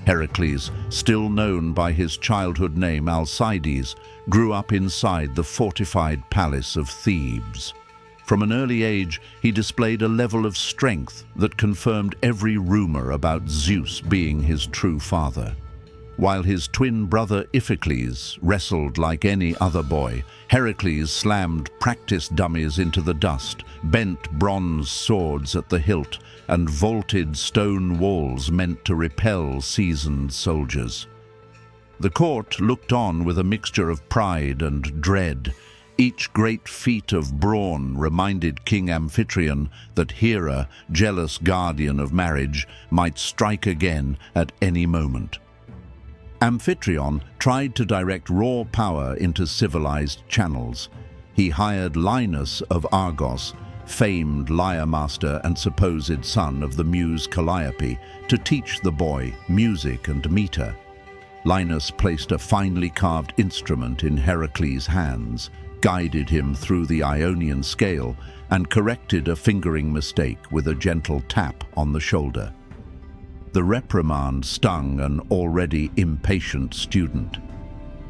Heracles, still known by his childhood name Alcides, grew up inside the fortified palace of Thebes. From an early age, he displayed a level of strength that confirmed every rumor about Zeus being his true father. While his twin brother Iphicles wrestled like any other boy, Heracles slammed practice dummies into the dust, bent bronze swords at the hilt, and vaulted stone walls meant to repel seasoned soldiers. The court looked on with a mixture of pride and dread. Each great feat of brawn reminded King Amphitryon that Hera, jealous guardian of marriage, might strike again at any moment. Amphitryon tried to direct raw power into civilized channels. He hired Linus of Argos, famed lyre master and supposed son of the muse Calliope, to teach the boy music and meter. Linus placed a finely carved instrument in Heracles' hands, guided him through the Ionian scale, and corrected a fingering mistake with a gentle tap on the shoulder. The reprimand stung an already impatient student.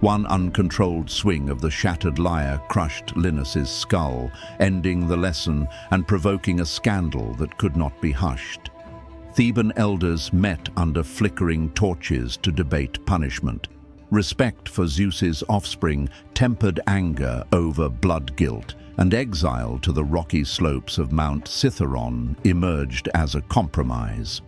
One uncontrolled swing of the shattered lyre crushed Linus's skull, ending the lesson and provoking a scandal that could not be hushed. Theban elders met under flickering torches to debate punishment. Respect for Zeus's offspring tempered anger over blood guilt, and exile to the rocky slopes of Mount Cithaeron emerged as a compromise.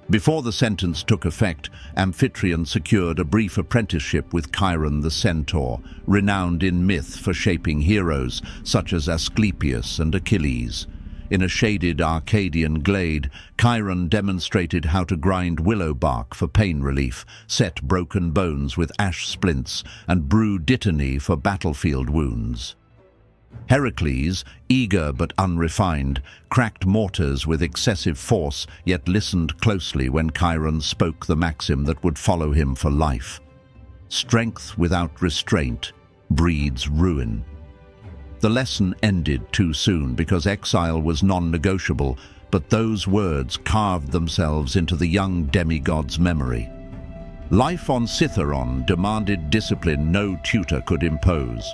Before the sentence took effect, Amphitryon secured a brief apprenticeship with Chiron the centaur, renowned in myth for shaping heroes such as Asclepius and Achilles. In a shaded Arcadian glade, Chiron demonstrated how to grind willow bark for pain relief, set broken bones with ash splints, and brew dittany for battlefield wounds. Heracles, eager but unrefined, cracked mortars with excessive force, yet listened closely when Chiron spoke the maxim that would follow him for life. Strength without restraint breeds ruin. The lesson ended too soon because exile was non-negotiable, but those words carved themselves into the young demigod's memory. Life on Cithaeron demanded discipline no tutor could impose.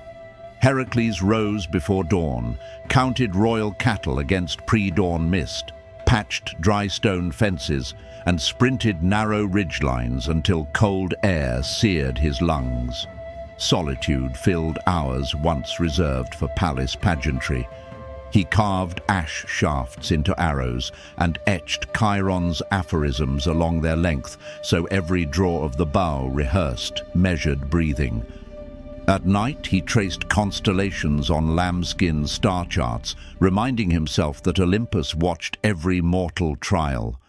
Heracles rose before dawn, counted royal cattle against pre-dawn mist, patched dry stone fences, and sprinted narrow ridgelines until cold air seared his lungs. Solitude filled hours once reserved for palace pageantry. He carved ash shafts into arrows and etched Chiron's aphorisms along their length, so every draw of the bow rehearsed, measured breathing. At night, he traced constellations on lambskin star charts, reminding himself that Olympus watched every mortal trial.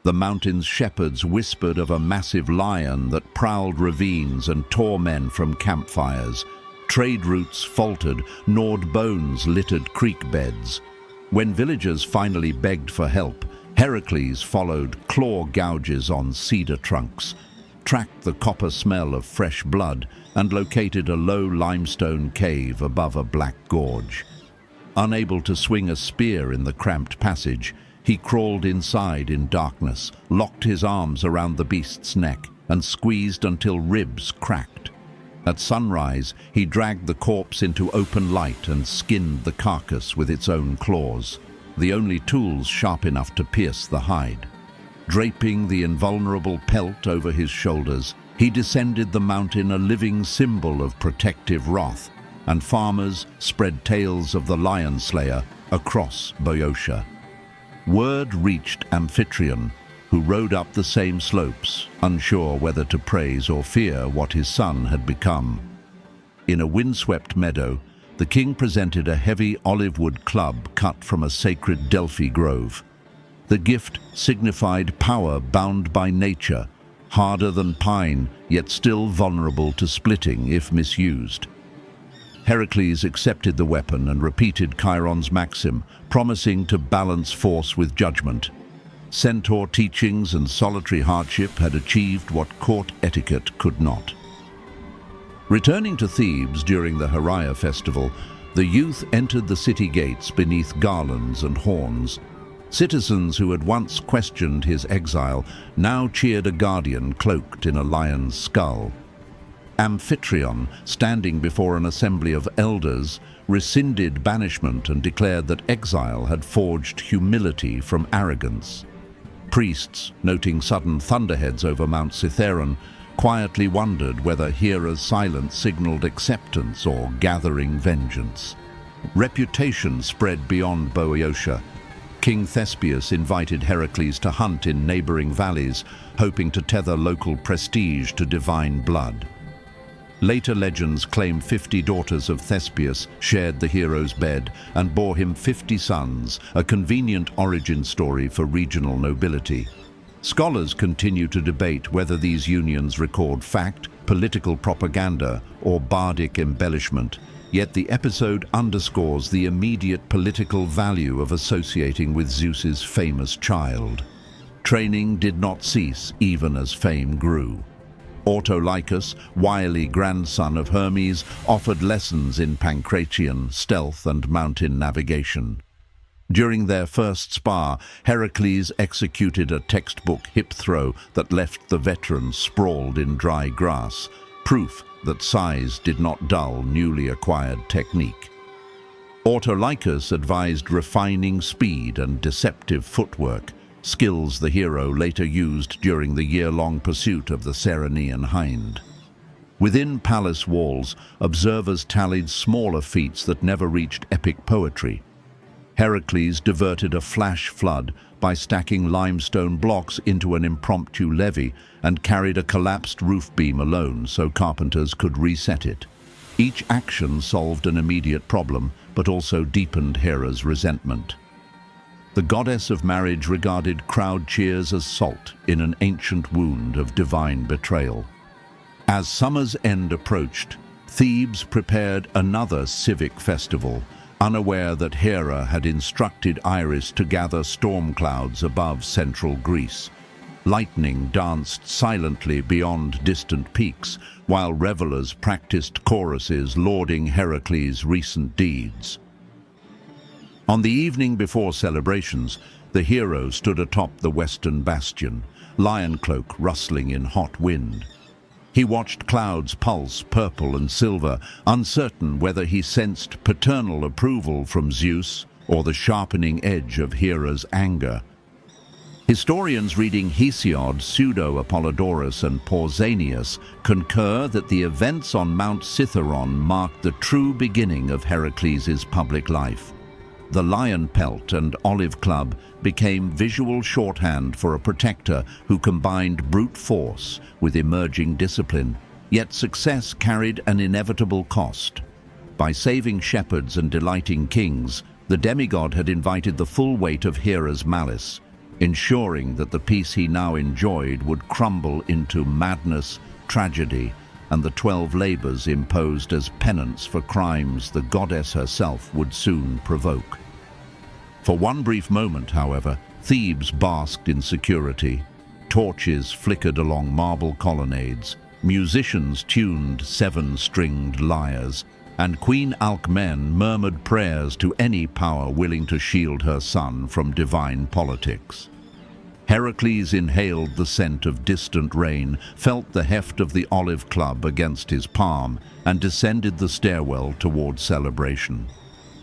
The mountain's shepherds whispered of a massive lion that prowled ravines and tore men from campfires. Trade routes faltered, gnawed bones littered creek beds. When villagers finally begged for help, Heracles followed claw gouges on cedar trunks, tracked the copper smell of fresh blood, and located a low limestone cave above a black gorge. Unable to swing a spear in the cramped passage, he crawled inside in darkness, locked his arms around the beast's neck, and squeezed until ribs cracked. At sunrise, he dragged the corpse into open light and skinned the carcass with its own claws, the only tools sharp enough to pierce the hide. Draping the invulnerable pelt over his shoulders, he descended the mountain, a living symbol of protective wrath, and farmers spread tales of the lion slayer across Boeotia. Word reached Amphitryon, who rode up the same slopes, unsure whether to praise or fear what his son had become. In a windswept meadow, the king presented a heavy olive-wood club cut from a sacred Delphi grove. The gift signified power bound by nature, harder than pine, yet still vulnerable to splitting if misused. Heracles accepted the weapon and repeated Chiron's maxim, promising to balance force with judgment. Centaur teachings and solitary hardship had achieved what court etiquette could not. Returning to Thebes during the Hera festival, the youth entered the city gates beneath garlands and horns. Citizens who had once questioned his exile now cheered a guardian cloaked in a lion's skull. Amphitryon, standing before an assembly of elders, rescinded banishment and declared that exile had forged humility from arrogance. Priests, noting sudden thunderheads over Mount Cithaeron, quietly wondered whether Hera's silence signaled acceptance or gathering vengeance. Reputation spread beyond Boeotia. King Thespius invited Heracles to hunt in neighboring valleys, hoping to tether local prestige to divine blood. Later legends claim 50 daughters of Thespius shared the hero's bed and bore him 50 sons, a convenient origin story for regional nobility. Scholars continue to debate whether these unions record fact, political propaganda, or bardic embellishment, yet the episode underscores the immediate political value of associating with Zeus's famous child. Training did not cease even as fame grew. Autolycus, wily grandson of Hermes, offered lessons in pancration, stealth, and mountain navigation. During their first spar, Heracles executed a textbook hip throw that left the veteran sprawled in dry grass, proof that size did not dull newly acquired technique. Autolycus advised refining speed and deceptive footwork, skills the hero later used during the year-long pursuit of the Cithaeronian hind. Within palace walls, observers tallied smaller feats that never reached epic poetry. Heracles diverted a flash flood by stacking limestone blocks into an impromptu levee and carried a collapsed roof beam alone so carpenters could reset it. Each action solved an immediate problem, but also deepened Hera's resentment. The goddess of marriage regarded crowd cheers as salt in an ancient wound of divine betrayal. As summer's end approached, Thebes prepared another civic festival, unaware that Hera had instructed Iris to gather storm clouds above central Greece. Lightning danced silently beyond distant peaks, while revelers practiced choruses lauding Heracles' recent deeds. On the evening before celebrations, the hero stood atop the western bastion, lion cloak rustling in hot wind. He watched clouds pulse purple and silver, uncertain whether he sensed paternal approval from Zeus or the sharpening edge of Hera's anger. Historians reading Hesiod, Pseudo-Apollodorus, and Pausanias concur that the events on Mount Cithaeron marked the true beginning of Heracles' public life. The lion pelt and olive club became visual shorthand for a protector who combined brute force with emerging discipline, yet success carried an inevitable cost. By saving shepherds and delighting kings, the demigod had invited the full weight of Hera's malice, ensuring that the peace he now enjoyed would crumble into madness, tragedy, and the 12 labors imposed as penance for crimes the goddess herself would soon provoke. For one brief moment, however, Thebes basked in security. Torches flickered along marble colonnades, musicians tuned 7-stringed lyres, and Queen Alcmene murmured prayers to any power willing to shield her son from divine politics. Heracles inhaled the scent of distant rain, felt the heft of the olive club against his palm, and descended the stairwell toward celebration.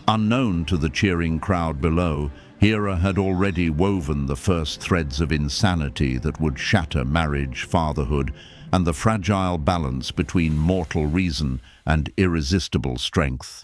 Unknown to the cheering crowd below, Hera had already woven the first threads of insanity that would shatter marriage, fatherhood, and the fragile balance between mortal reason and irresistible strength.